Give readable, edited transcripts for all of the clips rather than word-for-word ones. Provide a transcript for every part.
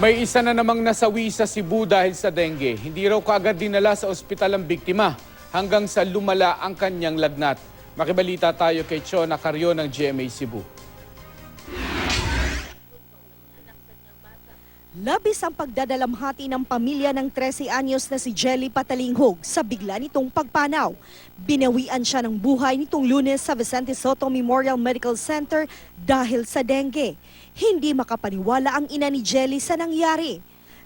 May isa na namang nasawi sa Cebu dahil sa dengue. Hindi raw kaagad dinala sa ospital ang biktima hanggang sa lumala ang kanyang lagnat. Makibalita tayo kay Chona Carrion ng GMA Cebu. Labis ang pagdadalamhati ng pamilya ng 13 anyos na si Jelly Patalinghog sa bigla nitong pagpanaw. Binawian siya ng buhay nitong Lunes sa Vicente Soto Memorial Medical Center dahil sa dengue. Hindi makapaniwala ang ina ni Jelly sa nangyari.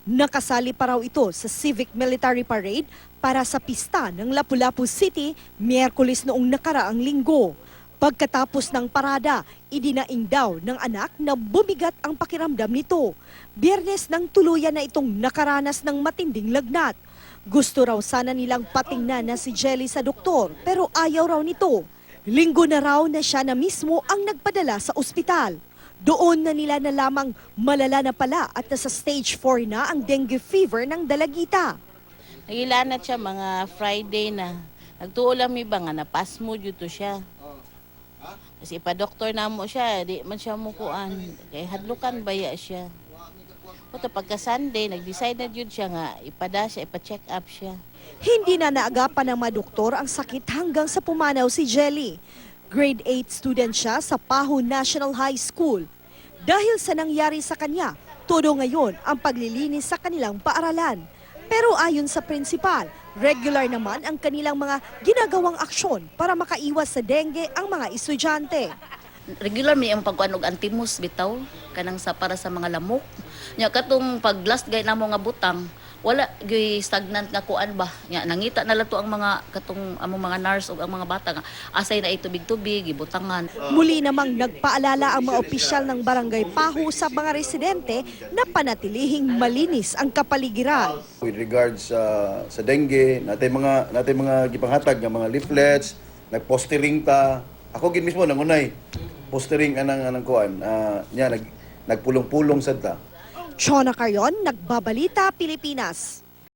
Nakasali pa raw ito sa Civic Military Parade para sa pista ng Lapu-Lapu City Miyerkules noong nakaraang linggo. Pagkatapos ng parada, idinaing daw ng anak na bumigat ang pakiramdam nito. Biyernes nang tuluyan na itong nakaranas ng matinding lagnat. Gusto raw sana nilang patingnan na si Jelly sa doktor pero ayaw raw nito. Linggo na raw na siya na mismo ang nagpadala sa ospital. Doon na nila nalamang malala na pala at nasa stage 4 na ang dengue fever ng dalagita. Nagilanat siya mga Friday na. Nagtuo lang mi ba nga napasmo dito siya. Kasi ipa-doktor na mo siya, di man siya mukuan. Kaya hadlukan baya siya. Puto pagka Sunday, nag-decide na yun siya nga, ipa-check up siya. Hindi na naagapan ng mga doktor ang sakit hanggang sa pumanaw si Jelly. Grade 8 student siya sa Paho National High School. Dahil sa nangyari sa kanya, todo ngayon ang paglilinis sa kanilang paaralan. Pero ayon sa principal, regular naman ang kanilang mga ginagawang aksyon para makaiwas sa dengue ang mga estudyante. Regular may ang pagkuanog antimus bitaw kanang sa para sa mga lamok. Nya katong pag last gay namo nga butang, wala gyud stagnant nga kuan ba. Nya nangita na lato ang mga katong among mga nurse ug ang mga bata nga asay na itubig-tubig gibutangan. Muli namang nagpaalala ang mga opisyal ng Barangay Paho sa mga residente na panatilihing malinis ang kapaligiran. With regards sa dengue, natay mga gipanghatag nga mga leaflets, nagpostering ta. Ako gid mismo nangunay postering anang kuan. Nagpulong-pulong sad ta. Chona Carrion, Nagbabalita, Pilipinas.